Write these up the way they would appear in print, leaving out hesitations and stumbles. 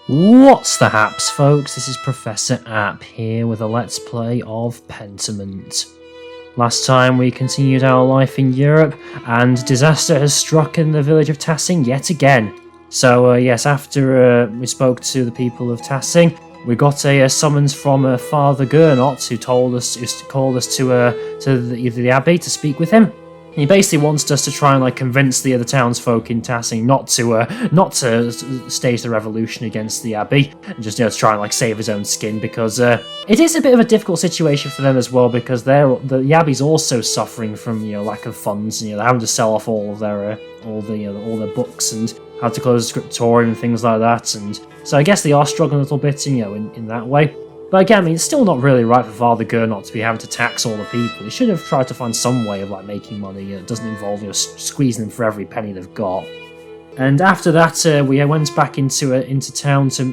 What's the haps, folks? This is Professor App here with a Let's Play of Pentiment. Last time we continued our life in Europe, and disaster has struck in the village of Tassing yet again. So yes, after we spoke to the people of Tassing, we got a summons from Father Gernot, who called us to the Abbey to speak with him. He basically wants us to try and convince the other townsfolk in Tassing not to stage the revolution against the Abbey, and just to try and save his own skin, because it is a bit of a difficult situation for them as well, because the Abbey's also suffering from lack of funds. They're having to sell off all of their all their books and have to close the scriptorium and things like that, and so I guess they are struggling a little bit in that way. But again, it's still not really right for Father Gernot to be having to tax all the people. He should have tried to find some way of making money that doesn't involve squeezing them for every penny they've got. And after that, we went back into town to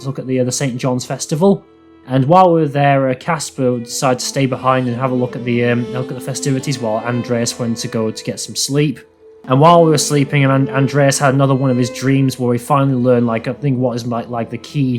look at the St. John's Festival. And while we were there, Casper decided to stay behind and have a look at the festivities, while Andreas went to go to get some sleep. And while we were sleeping, Andreas had another one of his dreams where he finally learned, I think, what is the key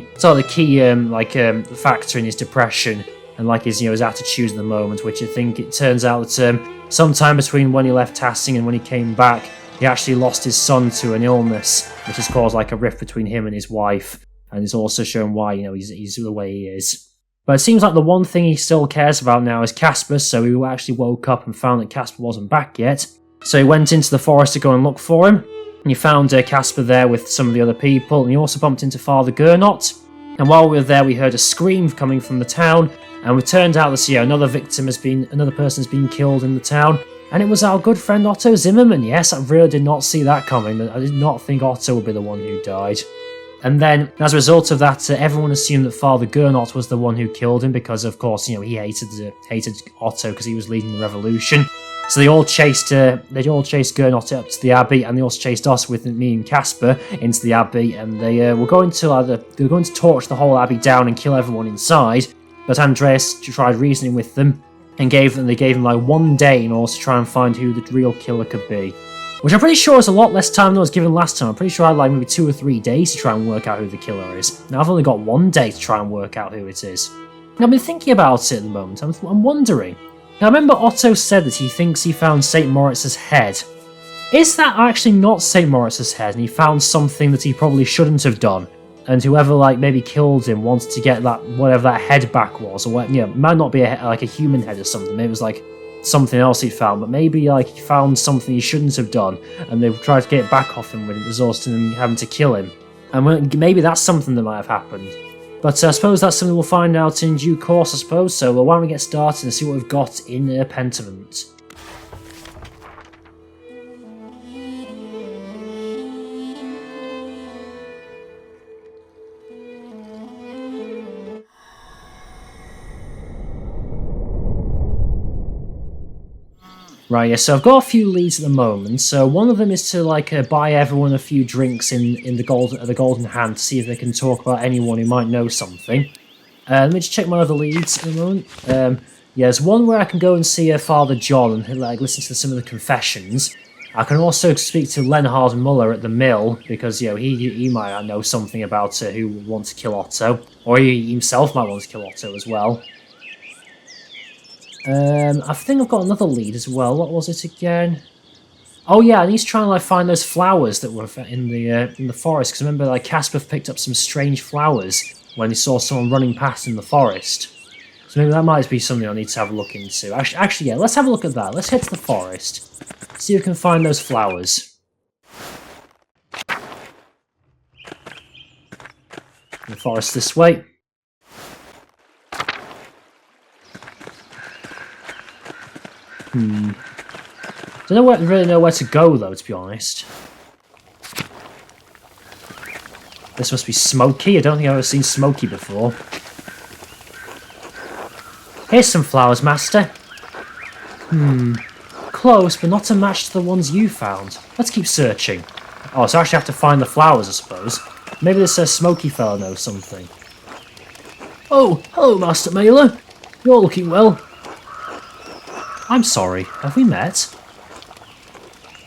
factor in his depression and his attitude at the moment. Which I think it turns out that sometime between when he left Tassing and when he came back, he actually lost his son to an illness, which has caused a rift between him and his wife, and it's also shown why he's the way he is. But it seems like the one thing he still cares about now is Casper. So he actually woke up and found that Casper wasn't back yet. So he went into the forest to go and look for him, and he found Casper there with some of the other people, and he also bumped into Father Gernot. And while we were there, we heard a scream coming from the town, and it turned out that another person has been killed in the town, and it was our good friend Otto Zimmerman. Yes, I really did not see that coming. I did not think Otto would be the one who died. And then, as a result of that, everyone assumed that Father Gernot was the one who killed him, because of course, he hated Otto because he was leading the revolution. So they all chased Gernot up to the Abbey, and they also chased us with me and Casper into the Abbey, and they were going to torch the whole Abbey down and kill everyone inside. But Andreas tried reasoning with them, and they gave him 1 day in order to try and find who the real killer could be. Which I'm pretty sure is a lot less time than I was given last time. I'm pretty sure I had maybe 2 or 3 days to try and work out who the killer is. Now I've only got 1 day to try and work out who it is. And I've been thinking about it at the moment. I'm wondering. Now, I remember Otto said that he thinks he found St. Moritz's head. Is that actually not St. Moritz's head, and he found something that he probably shouldn't have done? And whoever maybe killed him wanted to get whatever that head back was, or it might not be a human head or something. Maybe it was something else he found, but maybe he found something he shouldn't have done, and they tried to get it back off him when it resulted in him having to kill him. And maybe that's something that might have happened. But I suppose that's something we'll find out in due course, I suppose. So why don't we get started and see what we've got in Pentiment. Right, yeah, so I've got a few leads at the moment. So one of them is to buy everyone a few drinks in the Golden Hand to see if they can talk about anyone who might know something. Let me just check my other leads at the moment. Yeah, there's one where I can go and see Father John and listen to some of the confessions. I can also speak to Leonhard Muller at the mill, because he might know something about who would want to kill Otto, or he himself might want to kill Otto as well. I think I've got another lead as well. What was it again? Oh yeah, and he's trying to find those flowers that were in the forest. Because remember, Casper picked up some strange flowers when he saw someone running past in the forest. So maybe that might be something I need to have a look into. Actually, yeah, let's have a look at that. Let's head to the forest, see if we can find those flowers. The forest this way. Don't really know where to go though, to be honest. This must be Smoky. I don't think I've ever seen Smoky before. Here's some flowers, Master. Close, but not a match to the ones you found. Let's keep searching. Oh, so I actually have to find the flowers, I suppose. Maybe this Smoky fella knows something. Oh, hello, Master Mailer. You're looking well. I'm sorry, have we met?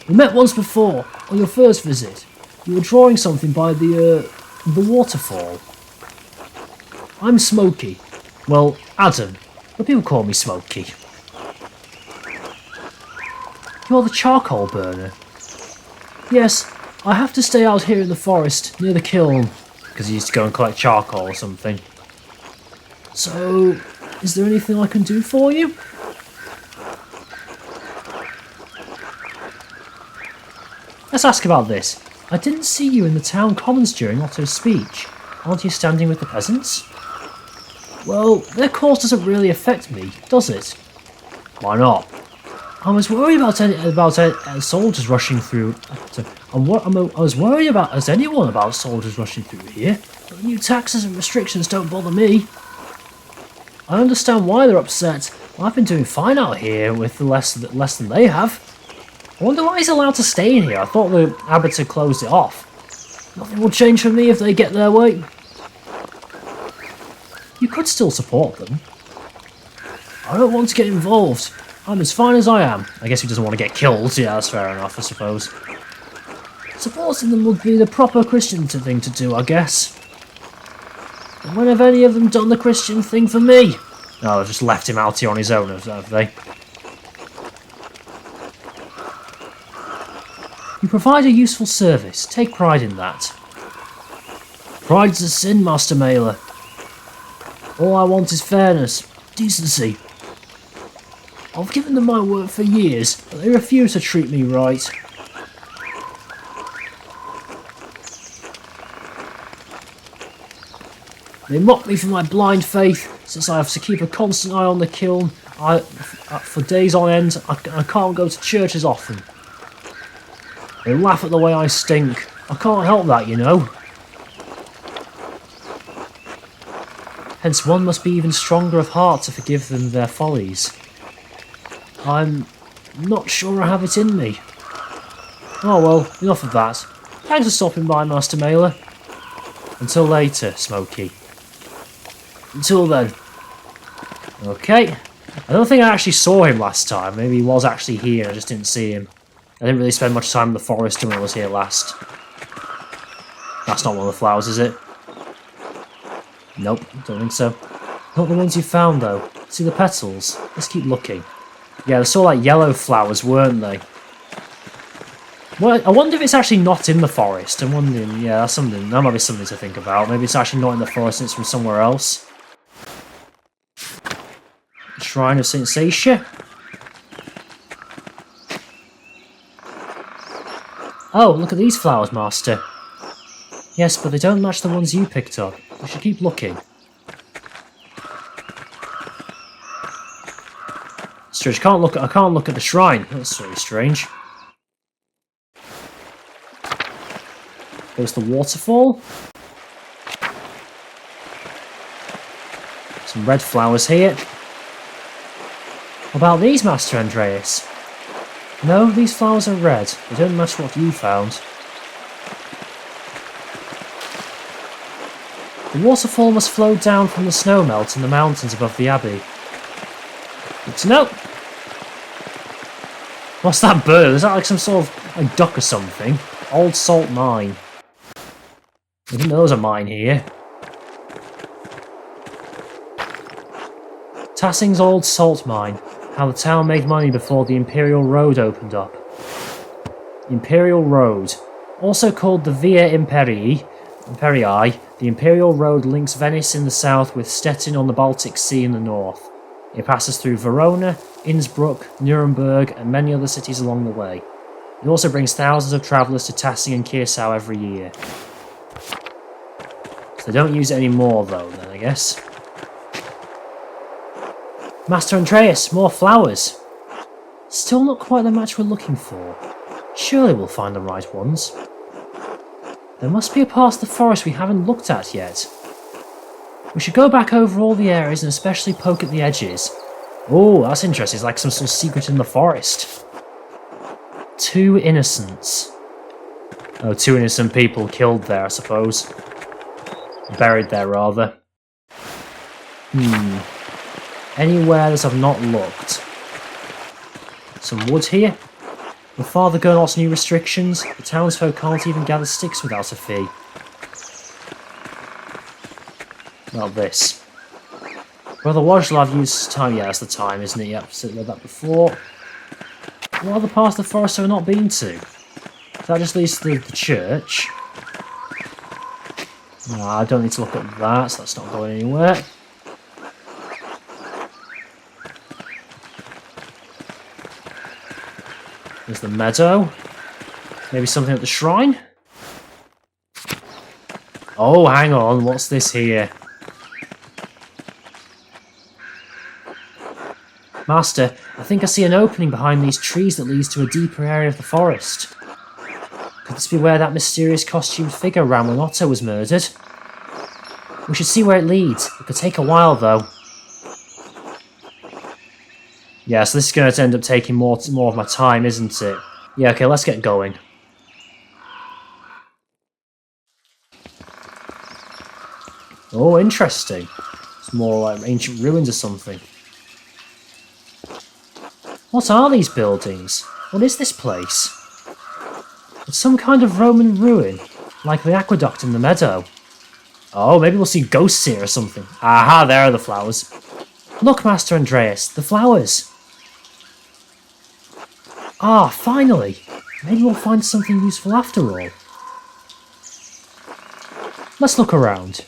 We met once before, on your first visit. You were drawing something by the The waterfall. I'm Smokey. Well, Adam, but people call me Smokey. You're the charcoal burner. Yes, I have to stay out here in the forest, near the kiln, because he used to go and collect charcoal or something. So, is there anything I can do for you? Let's ask about this. I didn't see you in the town commons during Otto's speech. Aren't you standing with the peasants? Well, their cause doesn't really affect me, does it? Why not? I was worried about soldiers rushing through. I was worried about anyone about soldiers rushing through here. But new taxes and restrictions don't bother me. I understand why they're upset. I've been doing fine out here with less than they have. I wonder why he's allowed to stay in here. I thought the abbots had closed it off. Nothing will change for me if they get their way. You could still support them. I don't want to get involved. I'm as fine as I am. I guess he doesn't want to get killed. Yeah, that's fair enough, I suppose. Supporting them would be the proper Christian thing to do, I guess. And when have any of them done the Christian thing for me? No, they've just left him out here on his own, have they? You provide a useful service. Take pride in that. Pride's a sin, Master Mailer. All I want is fairness, decency. I've given them my word for years, but they refuse to treat me right. They mock me for my blind faith, since I have to keep a constant eye on the kiln. For days on end, I can't go to church as often. They laugh at the way I stink. I can't help that, you know. Hence one must be even stronger of heart to forgive them their follies. I'm not sure I have it in me. Oh well, enough of that. Thanks for stopping by, Master Mailer. Until later, Smokey. Until then. Okay. I don't think I actually saw him last time. Maybe he was actually here, I just didn't see him. I didn't really spend much time in the forest when I was here last. That's not one of the flowers, is it? Nope, don't think so. Not the ones you found, though. See the petals? Let's keep looking. Yeah, they're sort of like yellow flowers, weren't they? Well, I wonder if it's actually not in the forest. I'm wondering, yeah, that's something. That might be something to think about. Maybe it's actually not in the forest and it's from somewhere else. Shrine of St. Satia. Oh, look at these flowers, Master. Yes, but they don't match the ones you picked up. We should keep looking. Strange. I can't look at the shrine. That's very strange. There's the waterfall. Some red flowers here. What about these, Master Andreas? No, these flowers are red. They don't match what you found. The waterfall must flow down from the snowmelt in the mountains above the abbey. Good to know. What's that bird? Is that like some sort of like duck or something? Old salt mine. I didn't know there was a mine here. Tassing's old salt mine. How the town made money before the Imperial Road opened up. The Imperial Road. Also called the Via Imperii, the Imperial Road links Venice in the south with Stettin on the Baltic Sea in the north. It passes through Verona, Innsbruck, Nuremberg, and many other cities along the way. It also brings thousands of travellers to Tassing and Kirsau every year. So they don't use it anymore though, then I guess. Master Andreas, more flowers! Still not quite the match we're looking for. Surely we'll find the right ones. There must be a part of the forest we haven't looked at yet. We should go back over all the areas and especially poke at the edges. Oh, that's interesting. It's like some sort of secret in the forest. 2 innocents. Oh, 2 innocent people killed there, I suppose. Buried there, rather. Anywhere that I've not looked. Some wood here. With Father Gernot's new restrictions, the townsfolk can't even gather sticks without a fee. Not this. Brother Wojlav used time. Yeah, that's the time, isn't it? Yep, said that before. What other parts of the forest have I not been to? That just leads to the church. No, I don't need to look at that, so that's not going anywhere. There's the meadow. Maybe something at the shrine? Oh, hang on, what's this here? Master, I think I see an opening behind these trees that leads to a deeper area of the forest. Could this be where that mysterious costumed figure ran when Otto was murdered? We should see where it leads. It could take a while, though. Yeah, so this is going to end up taking more of my time, isn't it? Yeah, okay, let's get going. Oh, interesting. It's more like ancient ruins or something. What are these buildings? What is this place? It's some kind of Roman ruin, like the aqueduct in the meadow. Oh, maybe we'll see ghosts here or something. Aha, there are the flowers. Look, Master Andreas, the flowers. Ah, finally. Maybe we'll find something useful after all. Let's look around.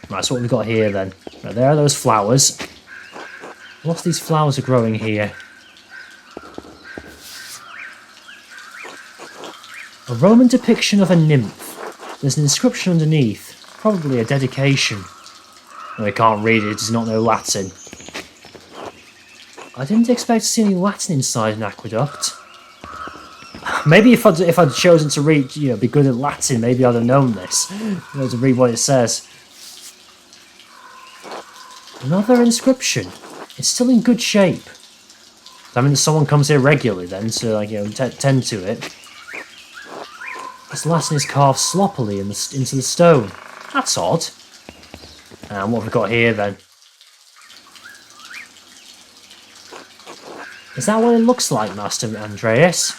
Right, so what we've got here then. Right, there are those flowers. What these flowers are growing here? A Roman depiction of a nymph. There's an inscription underneath, probably a dedication. No, I can't read it, it does not know Latin. I didn't expect to see any Latin inside an aqueduct. Maybe if I'd chosen to read, be good at Latin, maybe I'd have known this. To read what it says. Another inscription. It's still in good shape. I mean, someone comes here regularly then to tend to it. This Latin is carved sloppily into the stone. That's odd. And what have we got here then? Is that what it looks like, Master Andreas?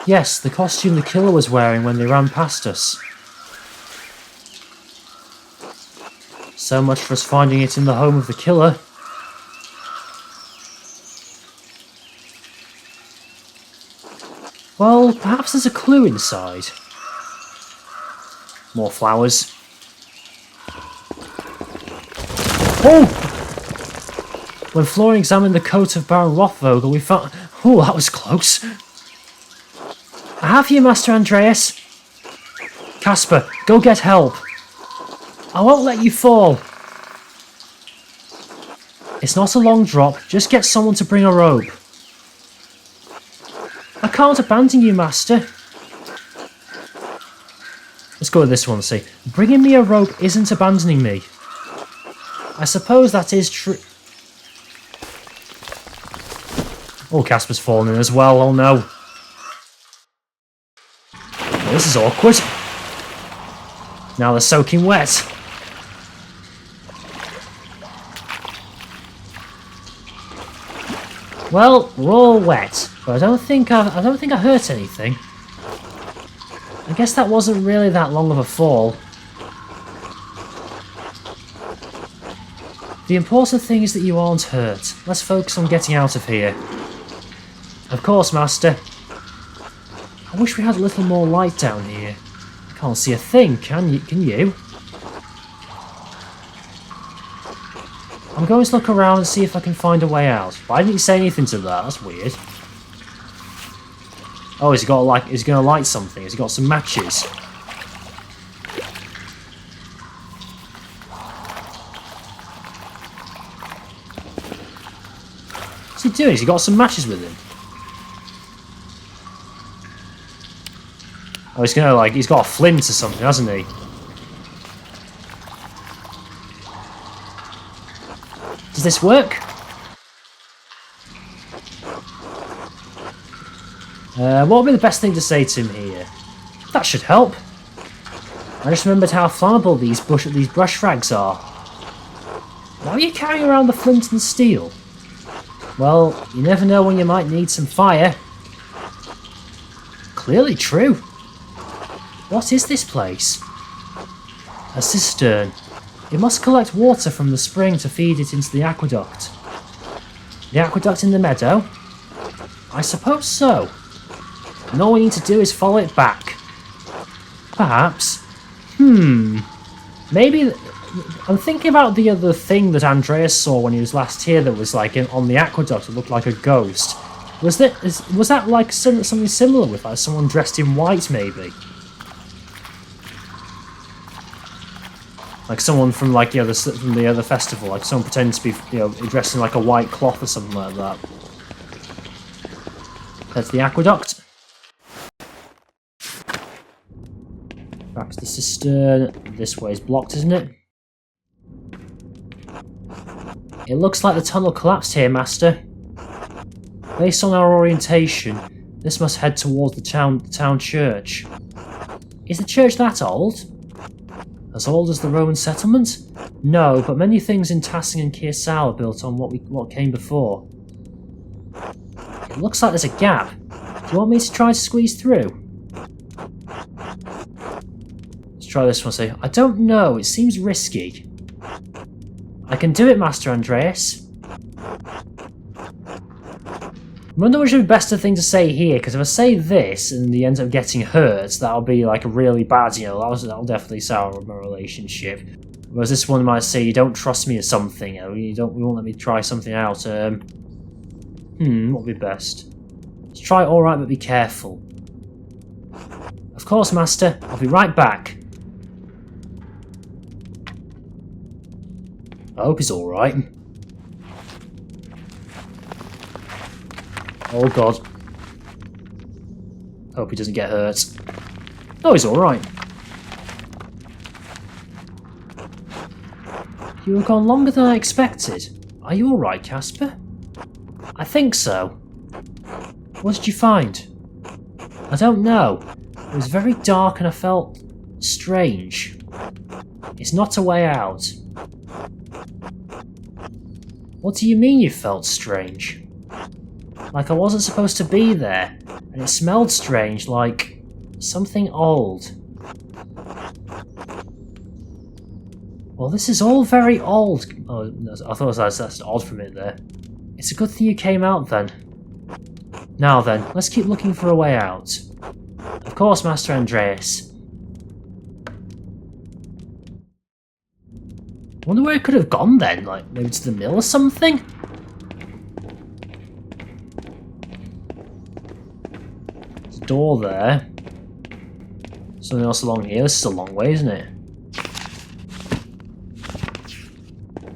Yes, the costume the killer was wearing when they ran past us. So much for us finding it in the home of the killer. Well, perhaps there's a clue inside. More flowers. Oh! When Florian examined the coat of Baron Rothvogel, we found... Oh, that was close. I have you, Master Andreas. Casper, go get help. I won't let you fall. It's not a long drop, just get someone to bring a rope. I can't abandon you, Master. Let's go with this one, see. Bringing me a rope isn't abandoning me. I suppose that is true. Oh, Casper's fallen in as well, oh no. Oh, this is awkward. Now they're soaking wet. Well, we're all wet, but I don't think I hurt anything. I guess that wasn't really that long of a fall. The important thing is that you aren't hurt. Let's focus on getting out of here. Of course, Master. I wish we had a little more light down here. I can't see a thing, can you? I'm going to look around and see if I can find a way out. Why didn't you say anything to that? That's weird. Oh, is he going to light something? Has he got some matches? What's he doing? Has he got some matches with him? Oh, he's got a flint or something, hasn't he? Does this work? What would be the best thing to say to him here? That should help. I just remembered how flammable these brush frags are. Why are you carrying around the flint and steel? Well, you never know when you might need some fire. Clearly true. What is this place? A cistern. It must collect water from the spring to feed it into the aqueduct. The aqueduct in the meadow? I suppose so. And all we need to do is follow it back. Perhaps. Maybe... I'm thinking about the other thing that Andreas saw when he was last here that was like on the aqueduct. It looked like a ghost. Was that like something similar with like someone dressed in white maybe? Like someone from like the other festival, like someone pretending to be dressed in like a white cloth or something like that. That's the aqueduct. Back to the cistern. This way is blocked, isn't it? It looks like the tunnel collapsed here, Master. Based on our orientation, this must head towards the town church. Is the church that old? As old as the Roman settlement? No, but many things in Tassing and Kearsau are built on what came before. It looks like there's a gap. Do you want me to try to squeeze through? Let's try this one, see. I don't know, it seems risky. I can do it, Master Andreas. I wonder which would be the best thing to say here, because if I say this and he ends up getting hurt, that'll be like really bad, that'll definitely sour my relationship. Whereas this one might say, you don't trust me or something, you won't let me try something out. What would be best? Let's try alright, but be careful. Of course, Master, I'll be right back. I hope he's alright. Oh god. Hope he doesn't get hurt. Oh, he's alright. You were gone longer than I expected. Are you alright, Casper? I think so. What did you find? I don't know. It was very dark and I felt strange. It's not a way out. What do you mean you felt strange? Like I wasn't supposed to be there, and it smelled strange, like something old. Well, this is all very old. Oh, no, I thought that's odd for a minute there. It's a good thing you came out then. Now then, let's keep looking for a way out. Of course, Master Andreas. I wonder where it could have gone then, like maybe to the mill or something? There's a door there. Something else along here. This is a long way, isn't it?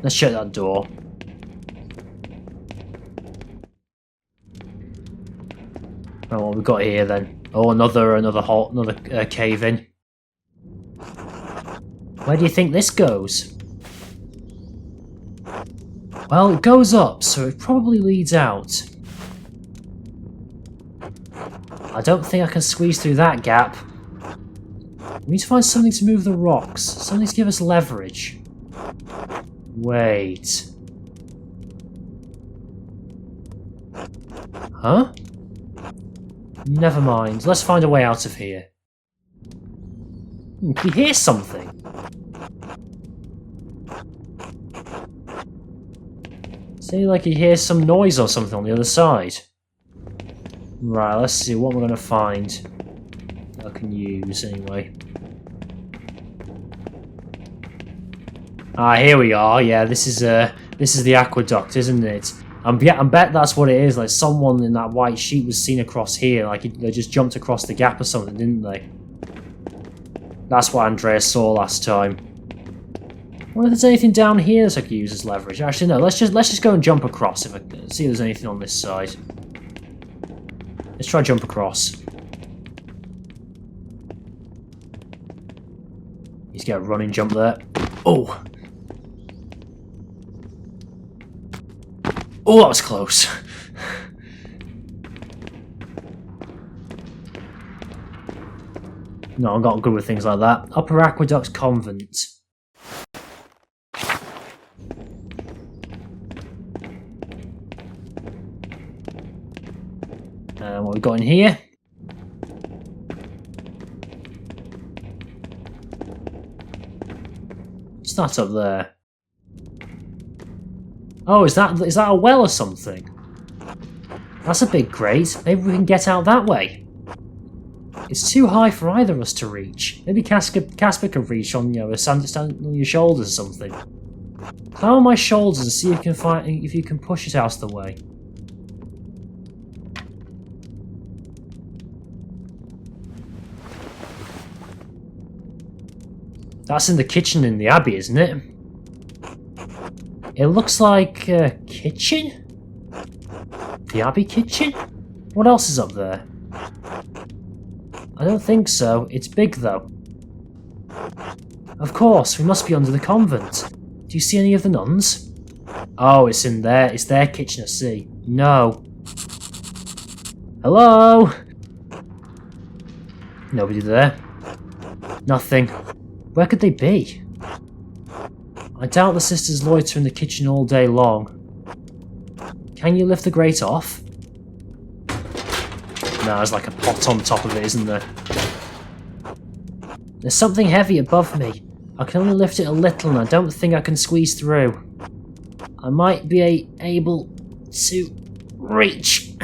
Let's check that door. Oh, what have we got here then? Oh, another hole, another cave in. Where do you think this goes? Well, it goes up, so it probably leads out. I don't think I can squeeze through that gap. We need to find something to move the rocks, something to give us leverage. Wait. Huh? Never mind, let's find a way out of here. Can you hear something? See, like he hears some noise or something on the other side. Right, let's see what we're going to find. I can use anyway. Ah, here we are. Yeah, this is the aqueduct, isn't it? I bet that's what it is. Like someone in that white sheet was seen across here. Like they just jumped across the gap or something, didn't they? That's what Andreas saw last time. I wonder if there's anything down here that I could use as leverage. Actually, no. Let's just go and jump across. If I see if there's anything on this side. Let's try jump across. He's got a running jump there. Oh. Oh, that was close. No, I'm not good with things like that. Upper Aqueduct Convent. What we got in here? What's that up there? Oh, is that a well or something? That's a big grate. Maybe we can get out that way. It's too high for either of us to reach. Maybe Casper could reach on, stand on your shoulders or something. Climb on my shoulders and see if you can push it out of the way. That's in the kitchen in the Abbey, isn't it? It looks like a kitchen? The Abbey kitchen? What else is up there? I don't think so. It's big, though. Of course, we must be under the convent. Do you see any of the nuns? Oh, it's in there. It's their kitchen, I see. No. Hello? Nobody there. Nothing. Where could they be? I doubt the sisters loiter in the kitchen all day long. Can you lift the grate off? No, there's like a pot on top of it, isn't there? There's something heavy above me. I can only lift it a little and I don't think I can squeeze through. I might be able to reach.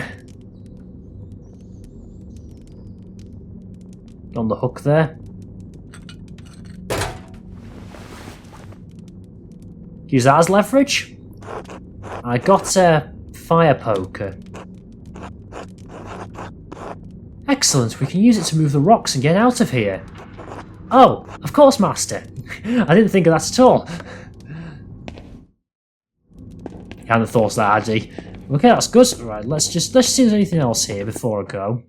On the hook there. Use that as leverage. I got a fire poker. Excellent, we can use it to move the rocks and get out of here. Oh, of course, Master. I didn't think of that at all. Kind of thought that, Addy. Okay, that's good. Right, let's see if there's anything else here before I go.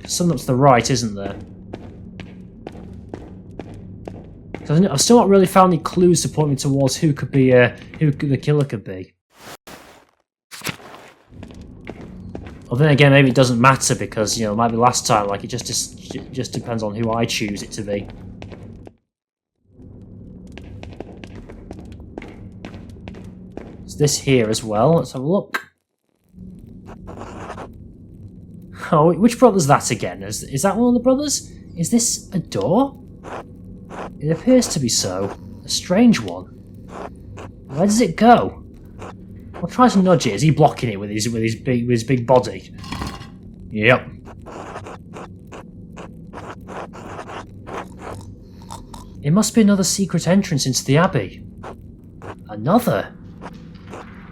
Something up to the right, isn't there? I've still not really found any clues to point me towards who the killer could be. Well, then again, maybe it doesn't matter because it might be last time. Like it just depends on who I choose it to be. Is this here as well? Let's have a look. Oh, which brother's that again? Is that one of the brothers? Is this a door? It appears to be so. A strange one. Where does it go? I'll try to nudge it. Is he blocking it with his big body? Yep. It must be another secret entrance into the Abbey. Another?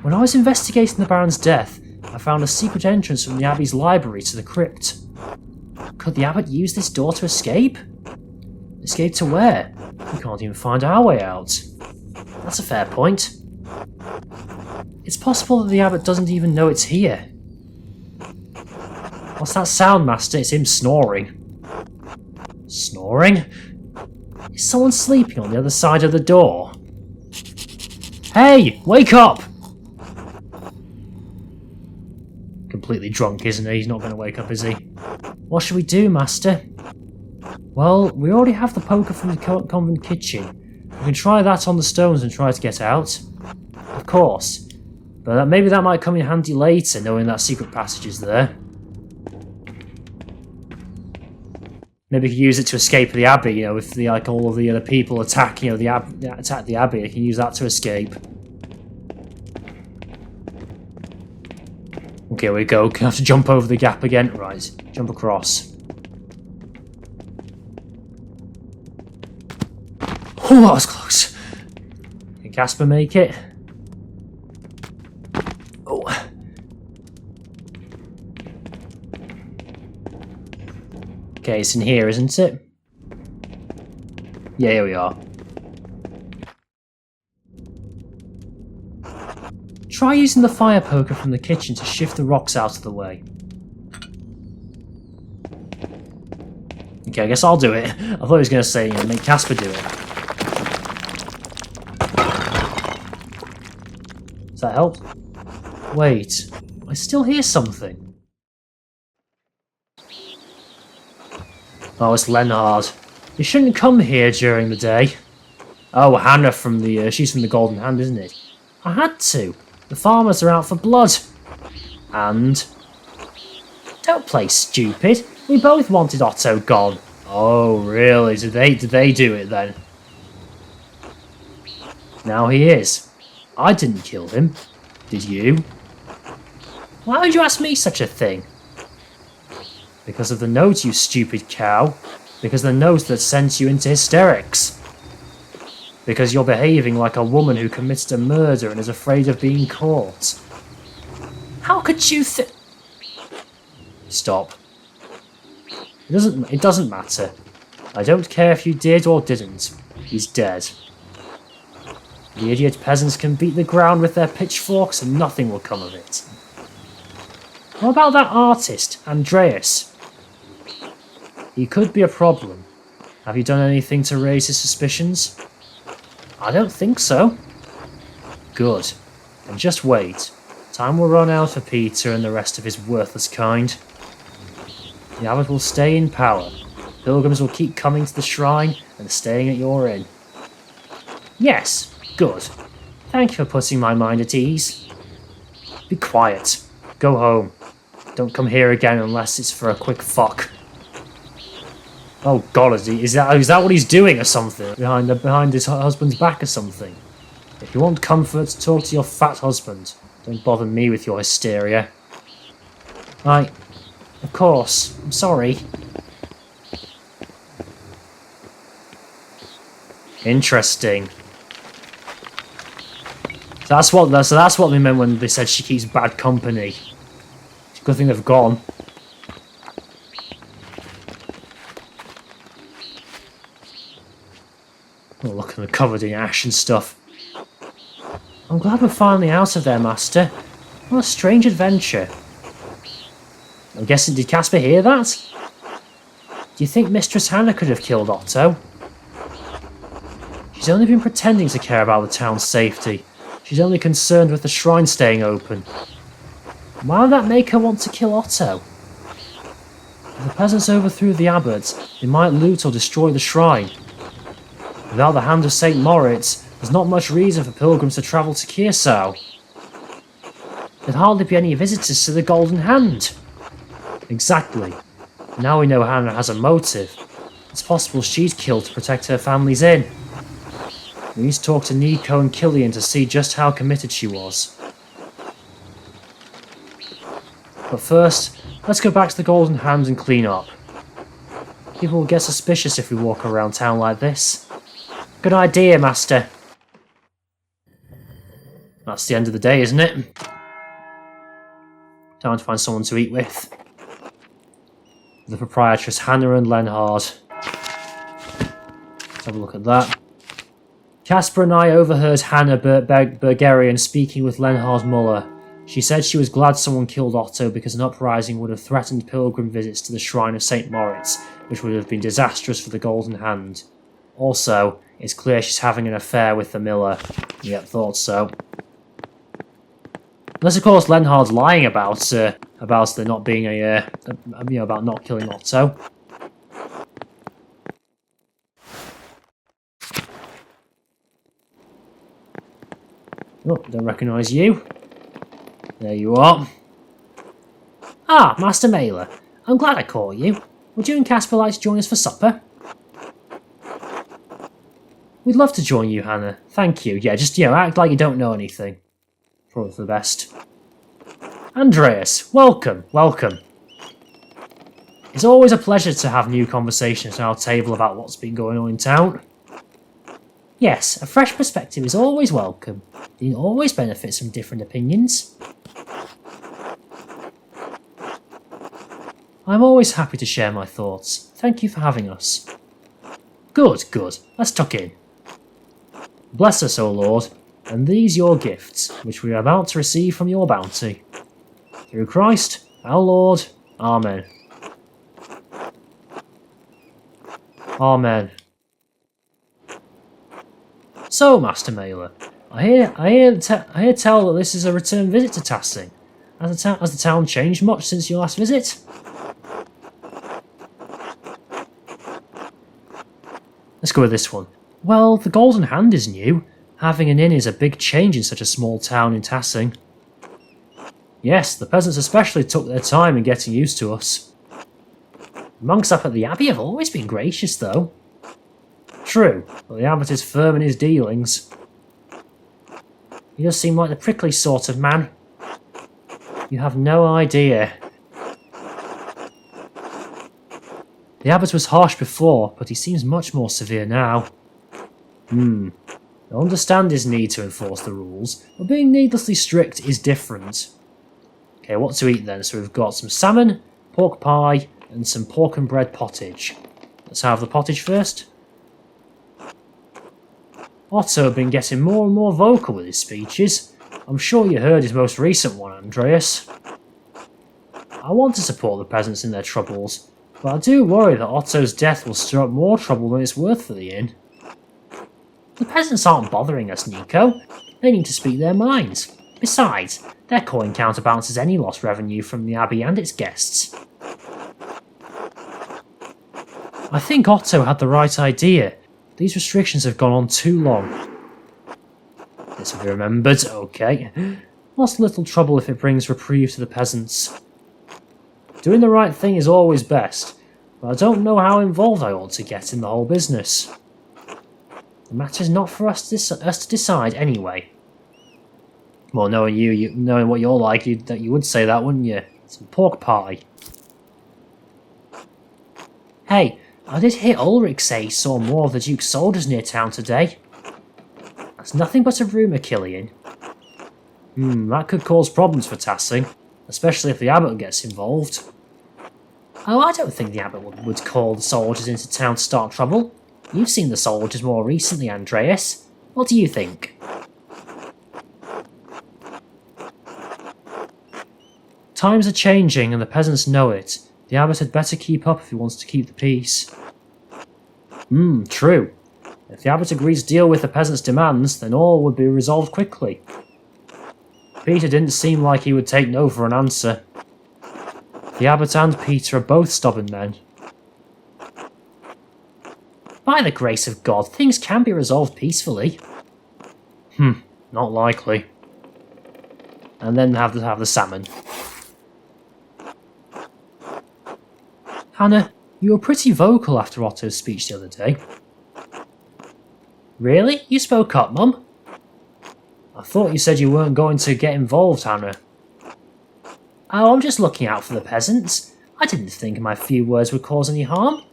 When I was investigating the Baron's death, I found a secret entrance from the Abbey's library to the crypt. Could the Abbot use this door to escape? Escape to where? We can't even find our way out. That's a fair point. It's possible that the Abbot doesn't even know it's here. What's that sound, Master? It's him snoring. Snoring? Is someone sleeping on the other side of the door? Hey! Wake up! Completely drunk, isn't he? He's not going to wake up, is he? What should we do, Master? Well, we already have the poker from the convent kitchen. We can try that on the stones and try to get out. Of course. But maybe that might come in handy later, knowing that secret passage is there. Maybe we could use it to escape the Abbey, if all of the other people attack, attack the Abbey, I can use that to escape. Okay, here we go. Gonna have to jump over the gap again. Right, jump across. Oh, that was close. Can Casper make it? Oh. Okay, it's in here, isn't it? Yeah, here we are. Try using the fire poker from the kitchen to shift the rocks out of the way. Okay, I guess I'll do it. I thought he was going to say, make Casper do it. Does that help? Wait, I still hear something. Oh, it's Leonhard. You shouldn't come here during the day. Oh, Hannah from she's from the Golden Hand, isn't it? I had to. The farmers are out for blood. And... Don't play stupid. We both wanted Otto gone. Oh, really? Did they do it then? Now he is. I didn't kill him. Did you? Why would you ask me such a thing? Because of the note, you stupid cow. Because the note that sent you into hysterics. Because you're behaving like a woman who committed a murder and is afraid of being caught. How could you Stop. It doesn't matter. I don't care if you did or didn't. He's dead. The idiot peasants can beat the ground with their pitchforks and nothing will come of it. What about that artist, Andreas? He could be a problem. Have you done anything to raise his suspicions? I don't think so. Good. And just wait. Time will run out for Peter and the rest of his worthless kind. The abbot will stay in power. Pilgrims will keep coming to the shrine and staying at your inn. Yes, good. Thank you for putting my mind at ease. Be quiet. Go home. Don't come here again unless it's for a quick fuck. Oh god, is that what he's doing or something? Behind his husband's back or something? If you want comfort, talk to your fat husband. Don't bother me with your hysteria. Of course, I'm sorry. Interesting. So that's what they meant when they said she keeps bad company. Good thing they've gone. Oh, look at them covered in ash and stuff. I'm glad we're finally out of there, Master. What a strange adventure. I'm guessing, did Casper hear that? Do you think Mistress Hannah could have killed Otto? She's only been pretending to care about the town's safety. She's only concerned with the shrine staying open. Why would that make her want to kill Otto? If the peasants overthrew the abbot, they might loot or destroy the shrine. Without the hand of St. Moritz, there's not much reason for pilgrims to travel to Kearsau. There'd hardly be any visitors to the Golden Hand. Exactly. Now we know Hannah has a motive. It's possible she'd killed to protect her family's inn. We need to talk to Nico and Killian to see just how committed she was. But first, let's go back to the Golden Hand and clean up. People will get suspicious if we walk around town like this. Good idea, Master. That's the end of the day, isn't it? Time to find someone to eat with. The proprietress Hannah and Lenhard. Let's have a look at that. Casper and I overheard Hannah Bergerian speaking with Lenhard's Muller. She said she was glad someone killed Otto because an uprising would have threatened pilgrim visits to the shrine of St. Moritz, which would have been disastrous for the Golden Hand. Also, it's clear she's having an affair with the miller. Yep, thought so. Unless, of course, Lenhard's lying about there not being about not killing Otto. Oh, don't recognise you. There you are. Ah, Master Mailer. I'm glad I caught you. Would you and Casper like to join us for supper? We'd love to join you, Hannah. Thank you. Yeah, just, act like you don't know anything. Probably for the best. Andreas, welcome, welcome. It's always a pleasure to have new conversations at our table about what's been going on in town. Yes, a fresh perspective is always welcome. It always benefits from different opinions. I'm always happy to share my thoughts. Thank you for having us. Good, good. Let's tuck in. Bless us, O Lord, and these your gifts, which we are about to receive from your bounty. Through Christ, our Lord. Amen. Amen. So, Master Mailer, I hear tell that this is a return visit to Tassing. Has the town changed much since your last visit? Let's go with this one. Well, the Golden Hand is new. Having an inn is a big change in such a small town in Tassing. Yes, the peasants especially took their time in getting used to us. The monks up at the abbey have always been gracious, though. True, but the abbot is firm in his dealings. He does seem like the prickly sort of man. You have no idea. The abbot was harsh before, but he seems much more severe now. I understand his need to enforce the rules, but being needlessly strict is different. Okay, what to eat then? So we've got some salmon, pork pie, and some pork and bread pottage. Let's have the pottage first. Otto had been getting more and more vocal with his speeches. I'm sure you heard his most recent one, Andreas. I want to support the peasants in their troubles, but I do worry that Otto's death will stir up more trouble than it's worth for the inn. The peasants aren't bothering us, Nico. They need to speak their minds. Besides, their coin counterbalances any lost revenue from the abbey and its guests. I think Otto had the right idea. These restrictions have gone on too long. This will be remembered, okay. What's little trouble if it brings reprieve to the peasants? Doing the right thing is always best, but I don't know how involved I ought to get in the whole business. The matter's not for us to decide anyway. Well, knowing you knowing what you're like, you would say that, wouldn't you? Some pork pie. Hey, I did hear Ulrich say he saw more of the Duke's soldiers near town today. That's nothing but a rumour, Killian. That could cause problems for Tassing, especially if the abbot gets involved. Oh, I don't think the abbot would call the soldiers into town to start trouble. You've seen the soldiers more recently, Andreas. What do you think? Times are changing and the peasants know it. The abbot had better keep up if he wants to keep the peace. True. If the abbot agrees to deal with the peasants' demands, then all would be resolved quickly. Peter didn't seem like he would take no for an answer. The abbot and Peter are both stubborn men. By the grace of God, things can be resolved peacefully. Not likely. And then have the salmon. Hannah, you were pretty vocal after Otto's speech the other day. Really? You spoke up, Mum? I thought you said you weren't going to get involved, Hannah. Oh, I'm just looking out for the peasants. I didn't think my few words would cause any harm.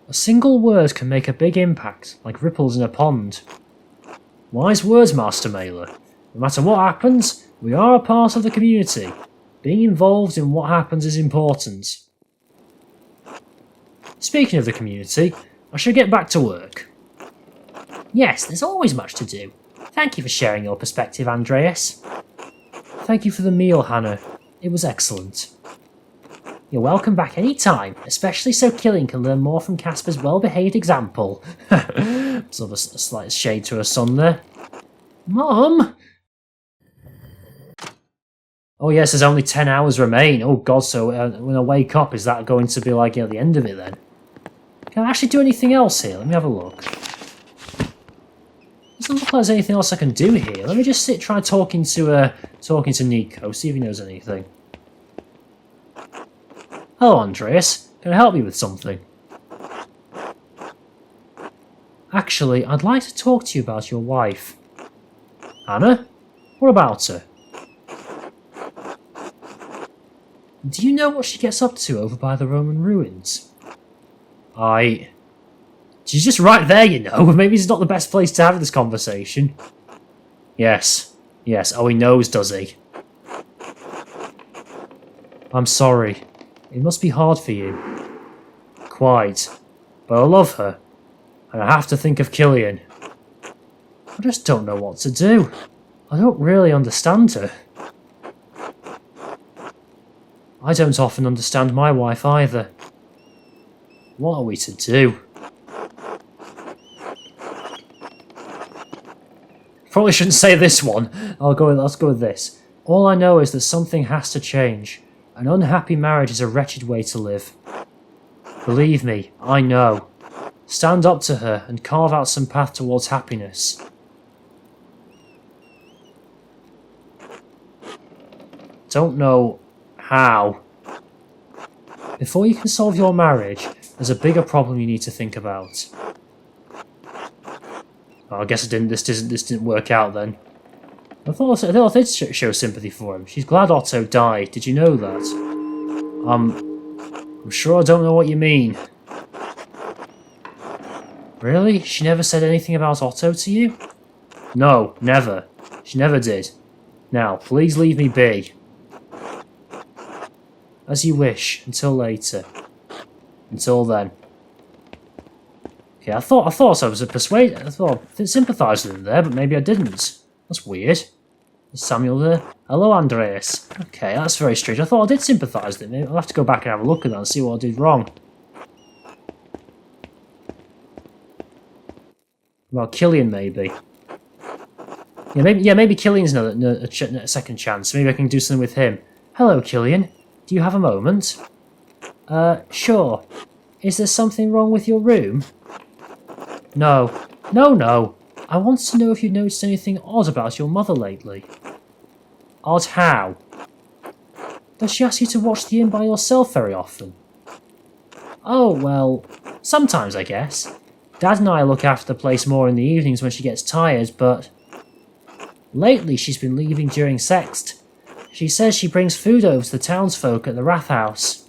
A single word can make a big impact, like ripples in a pond. Wise words, Master Mailer. No matter what happens, we are a part of the community. Being involved in what happens is important. Speaking of the community, I should get back to work. Yes, there's always much to do. Thank you for sharing your perspective, Andreas. Thank you for the meal, Hannah. It was excellent. You're welcome back any time, especially so Killian can learn more from Casper's well-behaved example. Sort of a slight shade to her son there. Mum! Oh yes, there's only 10 hours remain. Oh god, so when I wake up, is that going to be like, the end of it then? Can I actually do anything else here? Let me have a look. Doesn't look like there's anything else I can do here. Let me just try talking to Nico, see if he knows anything. Hello, Andreas. Can I help you with something? Actually, I'd like to talk to you about your wife. Anna? What about her? Do you know what she gets up to over by the Roman ruins? She's just right there, you know. Maybe it's not the best place to have this conversation. Yes. Oh, he knows, does he? I'm sorry. It must be hard for you. Quite. But I love her. And I have to think of Killian. I just don't know what to do. I don't really understand her. I don't often understand my wife either. What are we to do? Probably shouldn't say this one. Let's go with this. All I know is that something has to change. An unhappy marriage is a wretched way to live. Believe me, I know. Stand up to her and carve out some path towards happiness. Don't know how. Before you can solve your marriage, there's a bigger problem you need to think about. Oh, I guess this didn't work out then. I thought I did show sympathy for him. She's glad Otto died. Did you know that? I'm sure I don't know what you mean. Really? She never said anything about Otto to you? No, never. She never did. Now, please leave me be. As you wish. Until later. Until then. Okay, I thought I was persuaded. I thought I sympathised with him there, but maybe I didn't. That's weird. Is Samuel there? Hello, Andreas. Okay, that's very strange. I thought I did sympathise with him. I'll have to go back and have a look at that and see what I did wrong. Well, Killian, maybe. Maybe Killian's a second chance. Maybe I can do something with him. Hello, Killian. Do you have a moment? Sure. Is there something wrong with your room? No. No. I want to know if you've noticed anything odd about your mother lately. Odd how? Does she ask you to watch the inn by yourself very often? Oh, well, sometimes I guess. Dad and I look after the place more in the evenings when she gets tired, but lately she's been leaving during sext. She says she brings food over to the townsfolk at the Rathaus.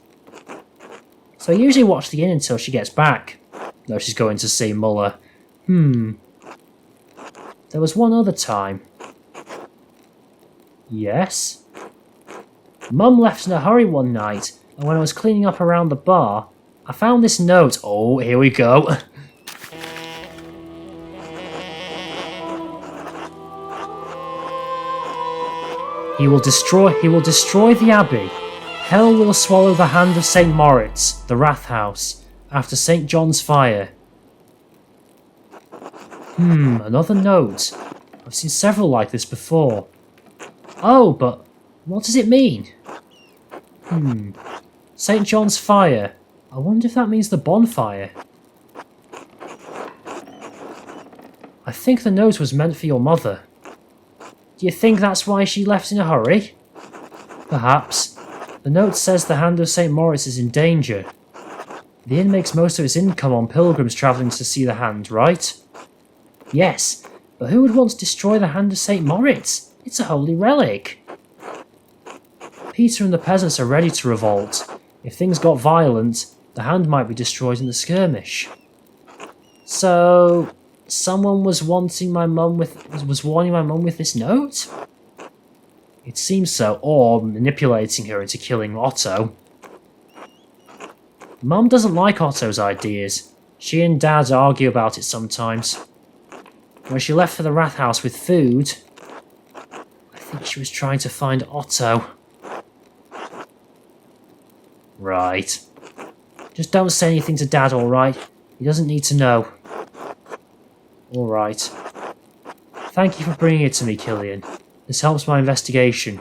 So I usually watch the inn until she gets back. Though she's going to see Muller. There was one other time. Yes? Mum left in a hurry one night, and when I was cleaning up around the bar, I found this note. Oh, here we go. He will destroy the Abbey. Hell will swallow the hand of St. Moritz, the Rathaus, after St. John's fire. Another note. I've seen several like this before. Oh, but what does it mean? St. John's fire. I wonder if that means the bonfire. I think the note was meant for your mother. Do you think that's why she left in a hurry? Perhaps. The note says the hand of St. Moritz is in danger. The inn makes most of its income on pilgrims travelling to see the hand, right? Yes, but who would want to destroy the hand of St. Moritz? It's a holy relic. Peter and the peasants are ready to revolt. If things got violent, the hand might be destroyed in the skirmish. So, someone was warning my mum with this note? It seems so, or manipulating her into killing Otto. Mum doesn't like Otto's ideas. She and Dad argue about it sometimes. When she left for the Rathaus with food, I think she was trying to find Otto. Right. Just don't say anything to Dad, alright? He doesn't need to know. Alright. Thank you for bringing it to me, Killian. This helps my investigation.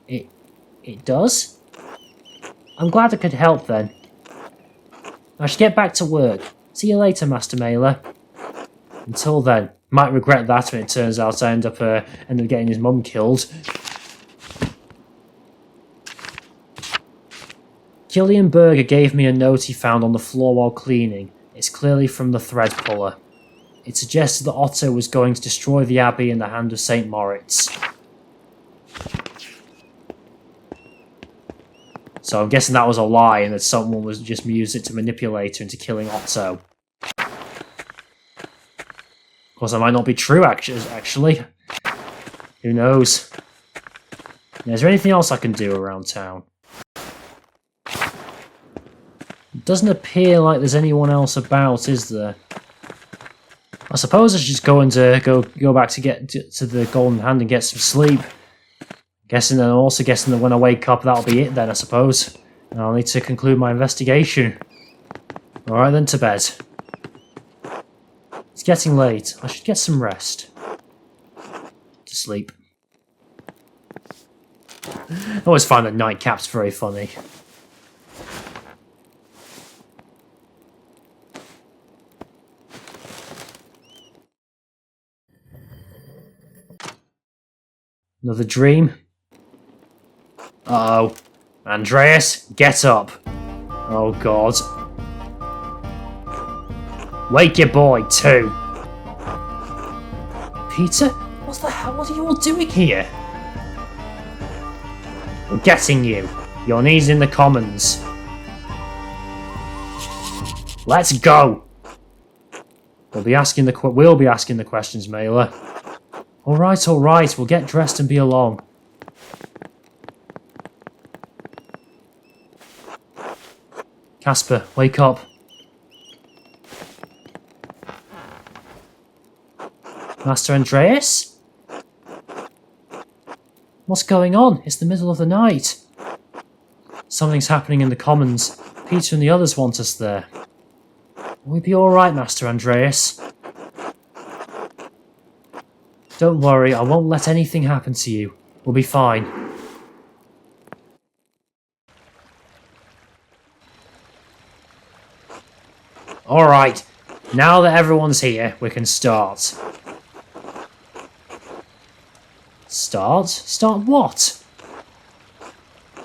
It does? I'm glad I could help then. I should get back to work. See you later, Master Mailer. Until then. Might regret that when it turns out I end up getting his mum killed. Killian Berger gave me a note he found on the floor while cleaning. It's clearly from the thread puller. It suggested that Otto was going to destroy the Abbey in the hand of St. Moritz. So I'm guessing that was a lie and that someone was just used it to manipulate her into killing Otto. Of course, that might not be true, actually. Who knows? Now, is there anything else I can do around town? It doesn't appear like there's anyone else about, is there? I suppose I should just go back to get to the Golden Hand and get some sleep. I'm also guessing that when I wake up, that'll be it then, I suppose. And I'll need to conclude my investigation. Alright then, to bed. It's getting late. I should get some rest. To sleep. I always find that nightcaps very funny. Another dream? Uh-oh. Andreas, get up. Oh, God. Wake your boy, too. Peter? What the hell? What are you all doing here? We're getting you. Your knees in the commons. Let's go. We'll be asking the questions, Mailer. All right. We'll get dressed and be along. Casper, wake up. Master Andreas? What's going on? It's the middle of the night. Something's happening in the commons. Peter and the others want us there. Will we be alright, Master Andreas? Don't worry, I won't let anything happen to you. We'll be fine. Alright, now that everyone's here, we can start. Start? Start what?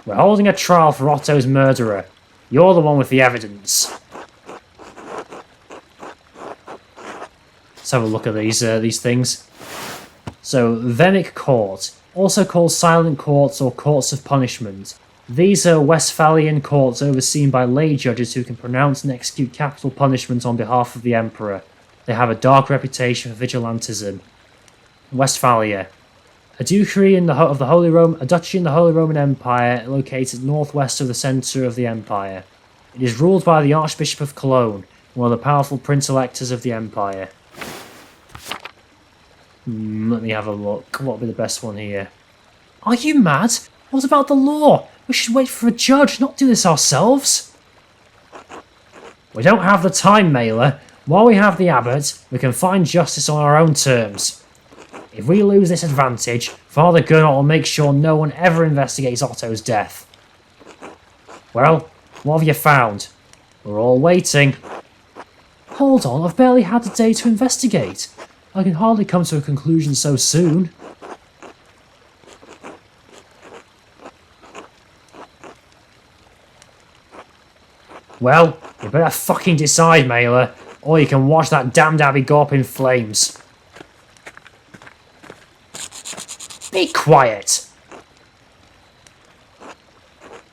We're holding a trial for Otto's murderer. You're the one with the evidence. Let's have a look at these things. So, Vemic Court, also called Silent Courts or Courts of Punishment. These are Westphalian courts overseen by lay judges who can pronounce and execute capital punishment on behalf of the Emperor. They have a dark reputation for vigilantism. Westphalia. A duchy of the Holy a duchy in the Holy Roman Empire, located northwest of the centre of the empire. It is ruled by the Archbishop of Cologne, one of the powerful prince-electors of the empire. Let me have a look. What would be the best one here? Are you mad? What about the law? We should wait for a judge, not do this ourselves. We don't have the time, Mailer. While we have the abbot, we can find justice on our own terms. If we lose this advantage, Father Gernot will make sure no one ever investigates Otto's death. Well, what have you found? We're all waiting. Hold on, I've barely had a day to investigate. I can hardly come to a conclusion so soon. Well, you better fucking decide, Mailer, or you can watch that damned abbey go up in flames. Be quiet!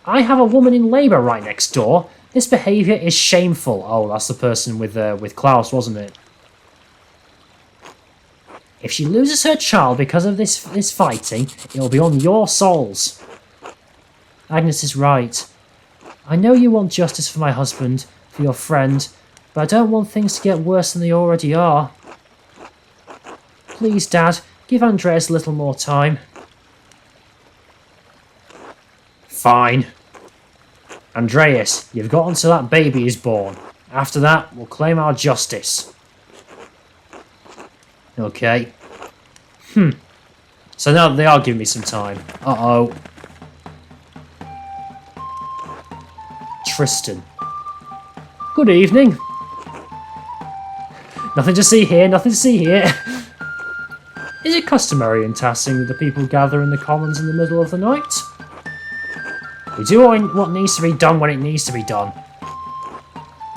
I have a woman in labour right next door. This behaviour is shameful. Oh, that's the person with Klaus, wasn't it? If she loses her child because of this fighting, it will be on your souls. Agnes is right. I know you want justice for my husband, for your friend, but I don't want things to get worse than they already are. Please, Dad, give Andreas a little more time. Fine. Andreas, you've got until that baby is born. After that, we'll claim our justice. Okay. So now they are giving me some time. Uh-oh. Tristan. Good evening. Nothing to see here, nothing to see here. Is it customary in Tassing that the people gather in the commons in the middle of the night? We do what needs to be done when it needs to be done.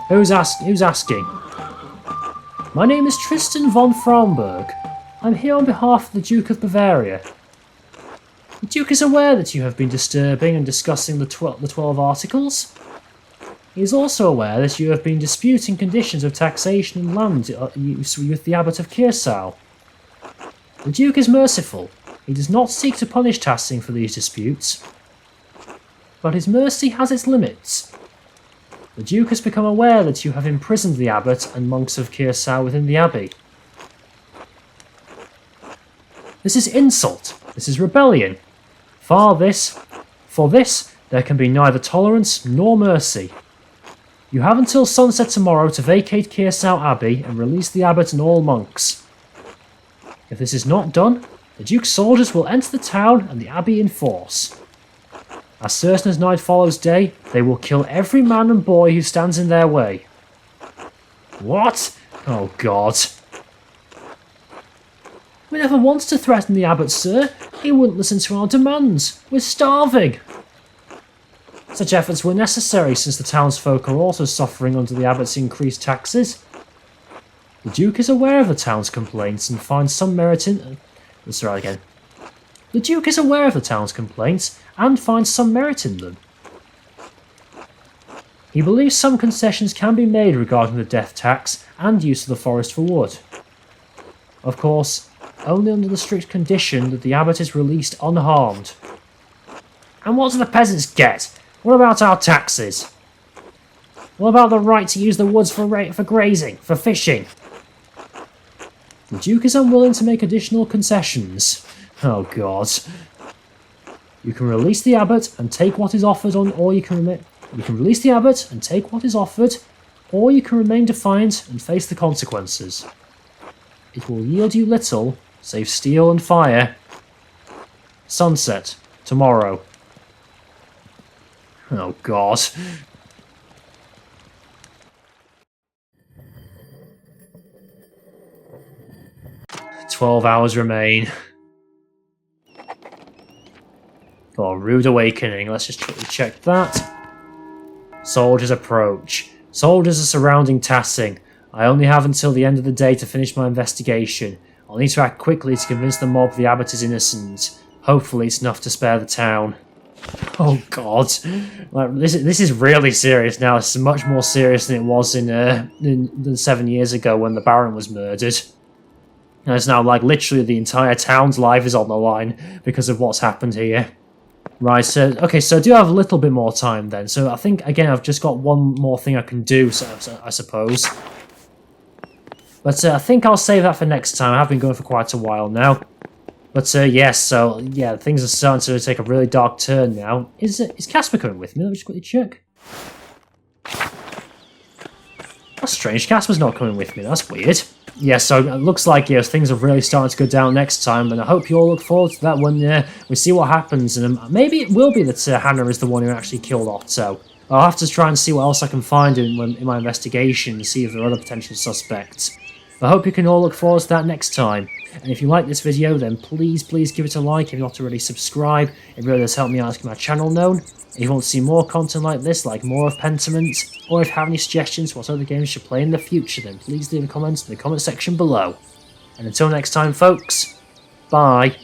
Who's asking? My name is Tristan von Fraunberg. I'm here on behalf of the Duke of Bavaria. The Duke is aware that you have been disturbing and discussing the 12 articles. He is also aware that you have been disputing conditions of taxation and land use with the Abbot of Kirsau. The Duke is merciful. He does not seek to punish Tassing for these disputes. But his mercy has its limits. The Duke has become aware that you have imprisoned the Abbot and monks of Kirsau within the Abbey. This is insult. This is rebellion. For this, there can be neither tolerance nor mercy. You have until sunset tomorrow to vacate Kirsau Abbey and release the Abbot and all monks. If this is not done, the Duke's soldiers will enter the town and the Abbey in force. As certain as night follows day, they will kill every man and boy who stands in their way. What? Oh God. We never wanted to threaten the Abbot, sir. He wouldn't listen to our demands. We're starving. Such efforts were necessary since the townsfolk are also suffering under the Abbot's increased taxes. The Duke is aware of the town's complaints and finds some merit in... Let's try again. The Duke is aware of the town's complaints and finds some merit in them. He believes some concessions can be made regarding the death tax and use of the forest for wood. Of course, only under the strict condition that the abbot is released unharmed. And what do the peasants get? What about our taxes? What about the right to use the woods for grazing, for fishing? The Duke is unwilling to make additional concessions. Oh god. You can release the abbot and take what is offered or you can release the abbot and take what is offered, or you can remain defiant and face the consequences. It will yield you little, save steel and fire. Sunset, tomorrow. Oh god. 12 hours remain. Oh, rude awakening. Let's just quickly check that. Soldiers approach. Soldiers are surrounding Tassing. I only have until the end of the day to finish my investigation. I'll need to act quickly to convince the mob the abbot is innocent. Hopefully it's enough to spare the town. Oh god. Like, this is really serious now. This is much more serious than it was than 7 years ago when the Baron was murdered. And it's now like literally the entire town's life is on the line because of what's happened here. Right, so, okay, so I do have a little bit more time then. So I think, again, I've just got one more thing I can do, I suppose. But I think I'll save that for next time. I have been going for quite a while now. But yes, so, yeah, things are starting to take a really dark turn now. Is Casper coming with me? Let me just quickly check. That's strange, Casper's not coming with me, that's weird. Yeah, so it looks like things are really starting to go down next time, and I hope you all look forward to that when we see what happens. And maybe it will be that Hannah is the one who actually killed Otto. I'll have to try and see what else I can find in my investigation to see if there are other potential suspects. I hope you can all look forward to that next time. And if you like this video, then please give it a like if you're not already subscribed. It really does help me out to get my channel known. If you want to see more content like this, like more of Pentiment, or if you have any suggestions for what other games you should play in the future, then please leave a comment in the comment section below. And until next time, folks, bye.